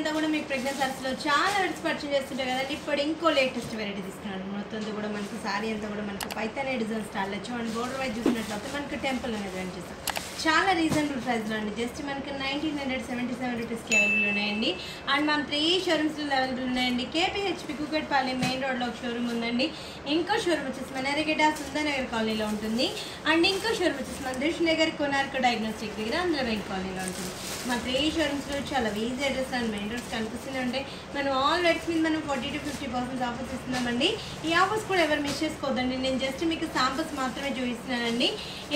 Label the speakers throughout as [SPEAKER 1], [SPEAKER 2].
[SPEAKER 1] అంతా కూడా మీకు ప్రెగ్నెంట్ సారీస్లో చాలా వెరైటీస్ పర్చేజ్ చేస్తుంటారు కదండి. ఇప్పుడు ఇంకో లేటెస్ట్ వెరైటీ తీసుకున్నాను. మొత్తం కూడా మనకు సారీ అంతా కూడా మనకు పైథానీ డిజైన్ స్టైల్ వచ్చి అండ్ బోర్డర్ వైజ్ చూసినట్లయితే మనకు టెంపుల్ అనేది రన్ చేస్తాం. చాలా రీజనబుల్ ప్రైస్లో అండి. జస్ట్ మనకి 1977 రూపీస్కి అవైలబుల్ ఉన్నాయండి. అండ్ మన 3 షోరూమ్స్లో అవైలబుల్ ఉన్నాయండి. కేపీహెచ్పి కుకట్పల్లి మెయిన్ రోడ్లో ఒక షోరూమ్ ఉందండి. ఇంకో షోరూమ్ వచ్చేసి మన ఎర్రగడ్డ సుందరనగర్ కాలనీలో ఉంటుంది. అండ్ ఇంకో షోరూమ్ వచ్చేసి మన దిల్సుక్ కొనార్క డయాగ్నోస్టిక్ దగ్గర ఆంధ్రబ్యాంక్ కాలనీలో ఉంటుంది. మన 3 షోరూమ్స్లో చాలా easy address and main roads కనిపిస్తూనే ఉంటాయి. మనం ఆల్ రేట్స్ మీద మనం 40 to 50% ఆఫర్స్ ఇస్తున్నామండి. ఈ ఆఫర్స్ కూడా ఎవరు మిస్ చేసుకోవద్దండి. నేను జస్ట్ మీకు శాంపుల్స్ మాత్రమే చూపిస్తున్నానండి.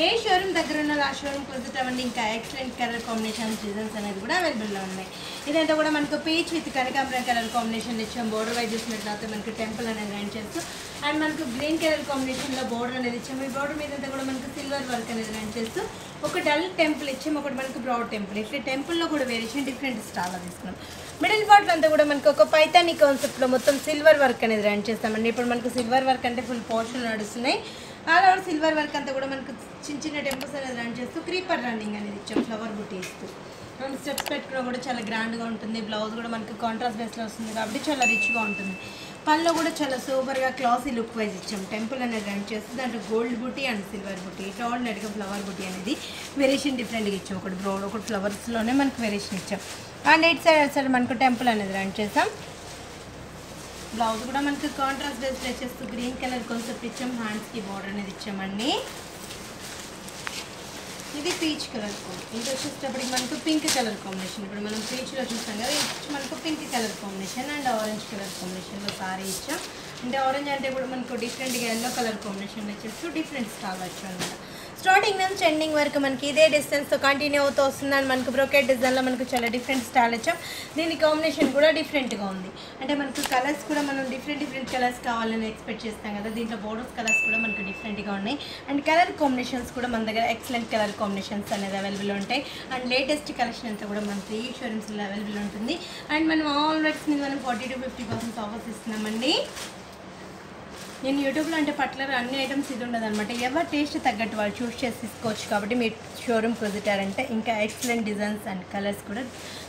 [SPEAKER 1] ఏ షోరూమ్ దగ్గర ఉన్న ఆ షోరూమ్ విజిట్ అవ్వండి. ఇంకా ఎక్సలెంట్ కలర్ కాంబినేషన్ డిజైన్స్ అనేది కూడా అవైలబుల్లో ఉన్నాయి. ఇదంతా కూడా మనకు పీచ్ విత్ కనకాంబరం కలర్ కాంబినేషన్ ఇచ్చాం. బోర్డర్ వైజ్ చూసినట్లయితే మనకు టెంపుల్ అనేది రన్ చేస్తూ అండ్ మనకు గ్రీన్ కలర్ కాంబినేషన్లో బోర్డర్ అనేది ఇచ్చాము. ఈ బోర్డర్ మీద కూడా మనకు సిల్వర్ వర్క్ అనేది రన్ చేస్తూ ఒక డల్ టెంపుల్ ఇచ్చాము, ఒకటి మనకు బ్రాడ్ టెంపుల్. ఇట్లా టెంపుల్లో కూడా వేరియేషన్ డిఫరెంట్ స్టాల్లో తీసుకున్నాం. మిడిల్ పార్ట్లో అంతా కూడా మనకు ఒక పైథానీ కాన్సెప్ట్లో మొత్తం సిల్వర్ వర్క్ అనేది రన్ చేస్తామండి. ఇప్పుడు మనకు సిల్వర్ వర్క్ అంటే ఫుల్ పోర్షన్ నడుస్తున్నాయి. ఆల్ ఓవర్ సిల్వర్ వర్క్ అంతా కూడా మనకు చిన్న చిన్న టెంపుల్స్ అనేది రన్ చేస్తూ క్రీపర్ రన్నింగ్ అనేది ఇచ్చాం. ఫ్లవర్ బుట్టి ఇస్తూ అండ్ స్టెప్స్ పెట్టుకున్నా కూడా చాలా గ్రాండ్గా ఉంటుంది. బ్లౌజ్ కూడా మనకు కాంట్రాస్ట్ బేస్లో వస్తుంది కాబట్టి చాలా రిచ్గా ఉంటుంది. పళ్ళు కూడా చాలా సూపర్గా క్లాసీ లుక్ వైజ్ ఇచ్చాం. టెంపుల్ అనేది రన్ చేస్తుంది. దాంట్లో గోల్డ్ బుట్టి అండ్ సిల్వర్ బుట్టి ఇట్లా ఆల్రెడీగా ఫ్లవర్ బుట్టి అనేది వేరియేషన్ డిఫరెంట్గా ఇచ్చాం. ఒకటి బ్రౌడ్ ఒకటి ఫ్లవర్స్లోనే మనకు వేరియేషన్ ఇచ్చాం. అండ్ ఇట్ సైడ్ మనకు టెంపుల్ అనేది రన్ చేసాం. బ్లౌజ్ కూడా మనకు కాంట్రాస్ట్ బేస్లో వచ్చేస్తూ గ్రీన్ కలర్ కాన్సెప్ట్ ఇచ్చాం. హ్యాండ్స్కి బార్డర్ అనేది ఇచ్చామండి. ఇది పీచ్ కలర్ ఇది వచ్చేటప్పటికి మనకు పింక్ కలర్ కాంబినేషన్. ఇప్పుడు మనం పీచ్లో చూస్తాం కదా, ఇది మనకు pink colour combination and orange colour కాంబినేషన్లో సారీ ఇచ్చాం. అంటే ఆరెంజ్ అంటే కూడా మనకు డిఫరెంట్గా ఎల్లో కలర్ కాంబినేషన్ వచ్చేస్తూ డిఫరెంట్ స్టాల్ వచ్చాం అనమాట. స్టార్టింగ్ నుంచి ఎండింగ్ వరకు మనకి ఇదే డిస్టెన్స్తో కంటిన్యూ అవుతూ వస్తుంది. అండ్ మనకు బ్రోకెట్ డిజైన్లో మనకు చాలా డిఫరెంట్ స్టైల్ వచ్చాం. దీని కాంబినేషన్ కూడా డిఫరెంట్గా ఉంది. అంటే మనకు కలర్స్ కూడా మనం డిఫరెంట్ కలర్స్ కావాలని ఎక్స్పెక్ట్ చేస్తాం కదా. దీంట్లో బోర్డర్స్ కలర్స్ కూడా మనకు డిఫరెంట్గా ఉన్నాయి. అండ్ కలర్ కాంబినేషన్స్ కూడా మన దగ్గర ఎక్సలెంట్ కలర్ కాంబినేషన్స్ అనేది అవైలబుల్ ఉంటాయి. అండ్ లేటెస్ట్ కలెక్షన్ అంతా కూడా మనకి ఈ షోరూమ్స్లో అవైలబుల్ ఉంటుంది. అండ్ మనం ఆల్ రేట్స్ మీద మనం 40 to 50% ఆఫర్స్ ఇస్తున్నామండి. నేను యూట్యూబ్లో అంటే పర్టికులర్ అన్ని ఐటమ్స్ ఇది ఉండదు అనమాట. ఎవరు టేస్ట్ తగ్గట్టు వాళ్ళు చూస్ చేసి తీసుకోవచ్చు. కాబట్టి మీరు షోరూమ్కి విజిటారంటే ఇంకా ఎక్సలెంట్ డిజైన్స్ అండ్ కలర్స్ కూడా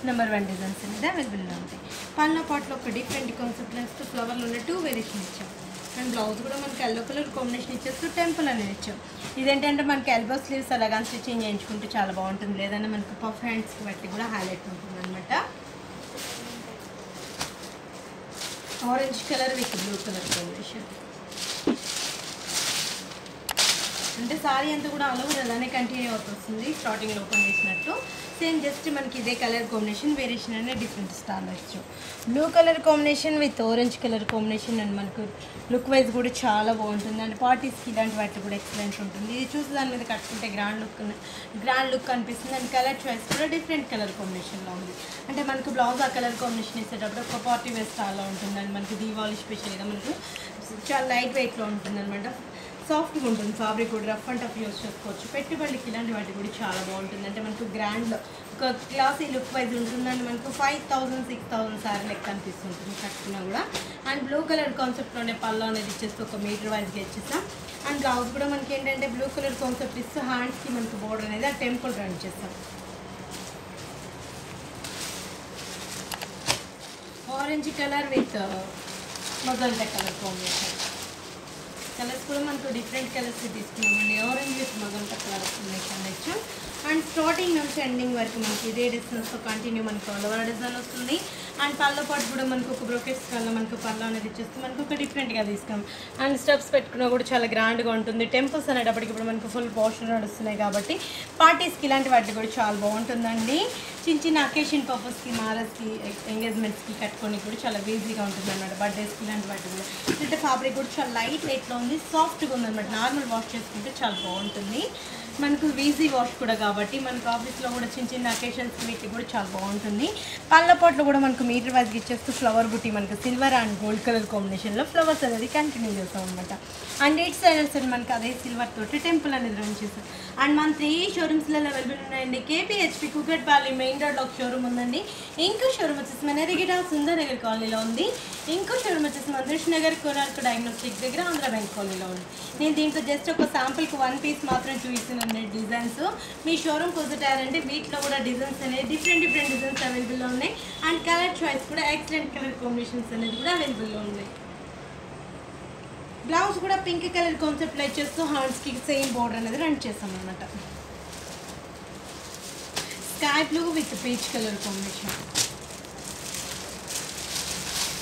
[SPEAKER 1] నెంబర్ 1 డిజైన్స్ అనేది అవైలబుల్లో ఉంటాయి. పళ్ళ పాట్లో ఒక డిఫరెంట్ కాన్సెప్ట్ ఫ్లవర్లో ఉన్న 2 వేరియేషన్ ఇచ్చాం. అండ్ బ్లౌజ్ కూడా మనకి ఎల్లో కలర్ కాంబినేషన్ ఇచ్చేస్తూ టెంపుల్ అనేది ఇచ్చాం. ఇదేంటంటే మనకి ఎల్బో స్లీవ్స్ అలాగా స్టిచ్చింగ్ చేయించుకుంటే చాలా బాగుంటుంది. లేదంటే మనకు పఫ్ హ్యాండ్స్కి బట్టి కూడా హైలైట్ ఉంటుంది అనమాట. Orange colour with blue colour combination. అంటే సారీ అంతా కూడా అలా అలానే కంటిన్యూ అవుతుంది. స్టార్టింగ్లో ఓపెన్ చేసినట్టు సేమ్ జస్ట్ మనకి ఇదే కలర్ కాంబినేషన్ వేరియేషన్ అనేది డిఫరెంట్ స్టార్ వచ్చాం. Blue colour combination with orange colour combination and మనకు లుక్ వైజ్ కూడా చాలా బాగుంటుంది. అండ్ పార్టీస్కి ఇలాంటి వాటి కూడా ఎక్సలెంట్ ఉంటుంది. ఇది చూసి దాని మీద కట్టుకుంటే గ్రాండ్ లుక్ అనిపిస్తుంది. అండ్ కలర్ చాయిస్ కూడా డిఫరెంట్ కలర్ కాంబినేషన్లో ఉంది. అంటే మనకు బ్లౌజ్ ఆ కలర్ కాంబినేషన్ ఇచ్చేటప్పుడు ఒక పార్టీ వేర్ స్టాల్లో ఉంటుంది. అండ్ మనకి దీవాళీ స్పెషల్గా మనకు చాలా లైట్ వెయిట్లో ఉంటుంది అనమాట. సాఫ్ట్గా ఉంటుంది. ఫ్యాబ్రిక్ కూడా రఫ్ అండ్ టఫ్ యూస్ చేసుకోవచ్చు. పెట్టుబడికి ఇలాంటి వాటి కూడా చాలా బాగుంటుంది. అంటే మనకు గ్రాండ్లో ఒక క్లాసీ లుక్ వైజ్ ఉంటుందండి. మనకు 5000 6000 సారీ లెక్క అనిపిస్తుంటుంది కట్టుకున్నా కూడా. అండ్ బ్లూ కలర్ కాన్సెప్ట్లోనే పళ్ళు అనేది ఇచ్చేస్తూ ఒక మీటర్ వైజ్గా ఇచ్చేస్తాం. అండ్ బ్లౌజ్ కూడా మనకి ఏంటంటే బ్లూ కలర్ కాన్సెప్ట్ ఇస్తూ హ్యాండ్స్కి మనకు బోర్డర్ అనేది ఆ టెంపుల్ రన్ చేస్తాం. Orange colour with magenta colour combination. Colours కూడా మనకు డిఫరెంట్ కలర్స్ తీసుకున్నామండి. Orange with magenta colour combination ఇచ్చాం. అండ్ స్టార్టింగ్ నుంచి ఎండింగ్ వరకు మనకి ఇదే డిస్టెన్స్తో కంటిన్యూ మనకు అలవర డిజైన్ వస్తుంది. అండ్ పళ్ళ పాటు కూడా మనకు ఒక బ్రోకెట్స్ వల్ల మనకు పళ్ళు అనేది ఇచ్చేస్తే మనకు ఒక డిఫరెంట్గా తీసుకున్నాం. అండ్ స్టెప్స్ పెట్టుకున్నా కూడా చాలా గ్రాండ్గా ఉంటుంది. టెంపుల్స్ అనేటప్పటికి ఇప్పుడు మనకు ఫుల్ పోస్టర్ నడుస్తున్నాయి కాబట్టి పార్టీస్కి ఇలాంటి వాటికి కూడా చాలా బాగుంటుందండి. చిన్న అకేషన్ పర్పస్కి మ్యారేజ్కి ఎంగేజ్మెంట్స్కి కట్టుకొని కూడా చాలా ఈజీగా ఉంటుంది అనమాట. బర్త్డేస్కి ఇలాంటి వాటి కూడా అంటే ఫ్యాబ్రిక్ కూడా చాలా లైట్ వెయిట్లో ఉంది. సాఫ్ట్గా ఉందన్నమాట. నార్మల్ వాష్ చేసుకుంటే చాలా బాగుంటుంది. మనకు ఈజీ వాష్ కూడా కాబట్టి మనకు ఆఫీస్లో కూడా చిన్న అకేషన్స్కి వీటికి కూడా చాలా బాగుంటుంది. పళ్ళ పాట్లో కూడా మనకు మీటర్ వైజ్గా ఇచ్చేస్తూ ఫ్లవర్ బుట్టి మనకు సిల్వర్ అండ్ గోల్డ్ కలర్ కాంబినేషన్లో ఫ్లవర్స్ అనేది కంటిన్యూ చేస్తాం అనమాట. అండ్ ఇట్ సైడ్ మనకు అదే సిల్వర్ తోటి టెంపుల్ అనేది రన్ చేస్తాం. అండ్ మన 3 షోరూమ్స్లో అవైలబుల్ ఉన్నాయండి. కేపీహెచ్పి కుకట్పల్లి మెయిన్ రోడ్లో ఒక షోరూమ్ ఉందండి. ఇంకో షోరూమ్ వచ్చేసి మన ఎర్రగడ్డ సుందరనగర్ కాలనీలో ఉంది. ఇంకో షోరూమ్ వచ్చేసి మన దిల్సుక్ కొనార్క డయాగ్నోస్టిక్ దగ్గర ఆంధ్రబ్యాంక్ కాలనీలో ఉంది. నేను దీంట్లో జస్ట్ ఒక శాంపుల్కి 1 పీస్ మాత్రం చూపిస్తున్నాను. అనే డిజైన్స్ మీ షోరూమ్కి వస్తారంటే వీటిలో కూడా డిజైన్స్ అనేది డిఫరెంట్ డిజైన్స్ అవైలబుల్లో ఉన్నాయి. అండ్ కలర్ చాయిస్ కూడా ఎక్సలెంట్ కలర్ కాంబినేషన్స్ అనేది కూడా అవైలబుల్లో ఉన్నాయి. బ్లౌజ్ కూడా పింక్ కలర్ కాన్సెప్ట్లో ఇచ్చేస్తూ హ్యాండ్స్కి సేమ్ బోర్డర్ అనేది రన్ చేస్తాం అనమాట. Sky blue with peach colour combination.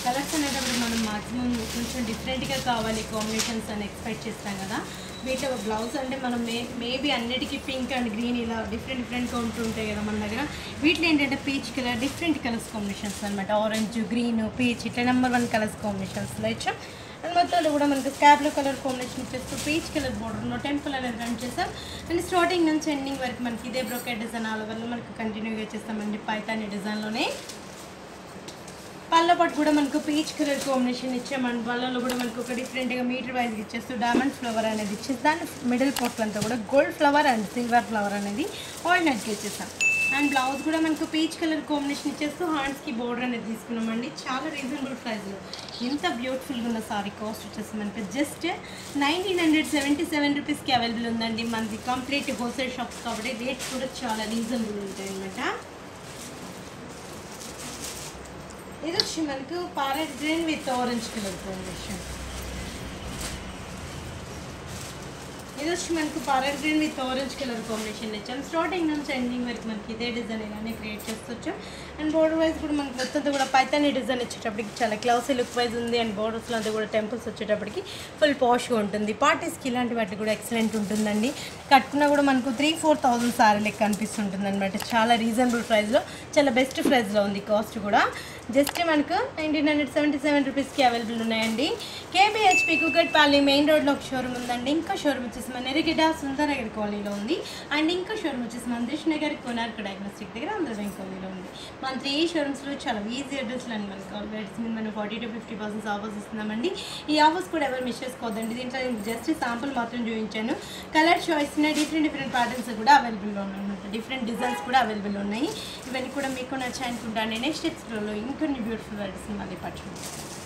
[SPEAKER 1] Colours అనేటప్పుడు మనం మాక్సిమం కొంచెం డిఫరెంట్గా కావాలి కాంబినేషన్స్ అని ఎక్స్పెక్ట్ చేస్తాం కదా. వీటిలో బ్లౌజ్ అంటే మనం మేబీ అన్నిటికీ పింక్ అండ్ గ్రీన్ ఇలా డిఫరెంట్గా ఉంటుంటాయి కదా మన దగ్గర. వీటిలో ఏంటంటే peach colour different colours combinations అనమాట. ఆరెంజ్, గ్రీన్, పీచ్ ఇట్లా నెంబర్ 1 కలర్స్ కాంబినేషన్స్లో ఇచ్చాం. అండ్ మొత్తంలో కూడా మనకు స్కై బ్లూ కలర్ కాంబినేషన్ ఇచ్చేస్తూ పీచ్ కలర్ బోర్డర్లో టెంపుల్ అనేది రన్ చేస్తాం. అండ్ స్టార్టింగ్ నుంచి ఎండింగ్ వరకు మనకి ఇదే బ్రోకెట్ డిజైన్ ఆల్ ఓవర్లో మనకు కంటిన్యూగా చేస్తామండి. పైతాని డిజైన్లోనే పళ్ళ పట్టు కూడా మనకు పీచ్ కలర్ కాంబినేషన్ ఇచ్చామండి. పళ్ళలో కూడా మనకు ఒక డిఫరెంట్గా మీటర్ వైజ్గా ఇచ్చేస్తూ డైమండ్ ఫ్లవర్ అనేది ఇచ్చేసి దాని మిడిల్ పొట్టు అంతా కూడా gold flower and silver flower అనేది ఆల్టర్నేట్గా ఇచ్చేస్తాం. అండ్ బ్లౌజ్ కూడా మనకు పీచ్ కలర్ కాంబినేషన్ ఇచ్చేస్తూ హ్యాండ్స్కి బోర్డర్ అనేది తీసుకున్నామండి. చాలా రీజనబుల్ ప్రైస్లో ఎంత బ్యూటిఫుల్గా ఉన్న సారీ కాస్ట్ వచ్చేసి మనకు జస్ట్ 1977 రూపీస్కి అవైలబుల్ ఉందండి. మనది కంప్లీట్ హోల్సేల్ షాప్స్ కాబట్టి రేట్స్ కూడా చాలా రీజనబుల్ ఉంటాయి అనమాట. ఇది వచ్చి మనకు parrot green with orange colour combination. ఇది వచ్చి మనకు parrot green with orange colour combination ఇచ్చాం. స్టార్టింగ్ నుంచి ఎండింగ్ వరకు మనకి ఇదే డిజైన్ ఇలానే క్రియేట్ చేస్తొచ్చాం. అండ్ బోర్డర్ వైజ్ కూడా మనకి మొత్తం కూడా పైతాని డిజైన్ వచ్చేటప్పటికి చాలా క్లాసీ లుక్ వైజ్ ఉంది. అండ్ బోర్డర్స్లో అంతా కూడా టెంపుల్స్ వచ్చేటప్పటికి ఫుల్ పాష్గా ఉంటుంది. పార్టీస్కి ఇలాంటి వాటి కూడా ఎక్సలెంట్ ఉంటుందండి. కట్టుకున్నా కూడా మనకు 3,000-4,000 సారీ లెక్క అనిపిస్తుంటుంది అనమాట. చాలా రీజనబుల్ ప్రైస్లో చాలా బెస్ట్ ప్రైస్లో ఉంది. కాస్ట్ కూడా జస్ట్ మనకు 1977 రూపీస్కి అవైలబుల్ ఉన్నాయండి. కేబిహెచ్పి కుకట్పల్లి మెయిన్ రోడ్లో ఒక షోరూమ్ ఉందండి. ఇంకా షోరూమ్ వచ్చేసి మన ఎర్రగడ్డ సుందరనగర్ కాలనీలో ఉంది. అండ్ ఇంకా షోరూమ్ వచ్చేసి మన నగర్ కోనార్క్ డయాగ్నోస్టిక్ దగ్గర ఆంధ్ర బ్యాంక్ కాలనీలో ఉంది. మన 3 షోరూమ్స్లో చాలా ఈజీ అడ్రస్లో అండి మనకు ఆల్రెడీ మనం 40-50% ఆఫర్స్ ఇస్తున్నామండి. ఈ ఆఫర్స్ కూడా ఎవరు మిస్ చేసుకోవద్దండి. దీంట్లో నేను జస్ట్ శాంపుల్ మాత్రం చూపించాను. కలర్ చాయిస్ డిఫరెంట్ ప్యాటర్న్స్ కూడా అవైలబుల్లో ఉన్నాయి అనమాట. డిఫరెంట్ డిజైన్స్ కూడా అవైలబుల్ ఉన్నాయి. ఇవన్నీ కూడా మీకు నచ్చాయి అనుకుంటాను. నెక్స్ట్ ఎపిసోడ్లో ఇంకొన్ని బ్యూటిఫుల్ వెరైటీస్ మళ్ళీ పట్టుకుంటాను.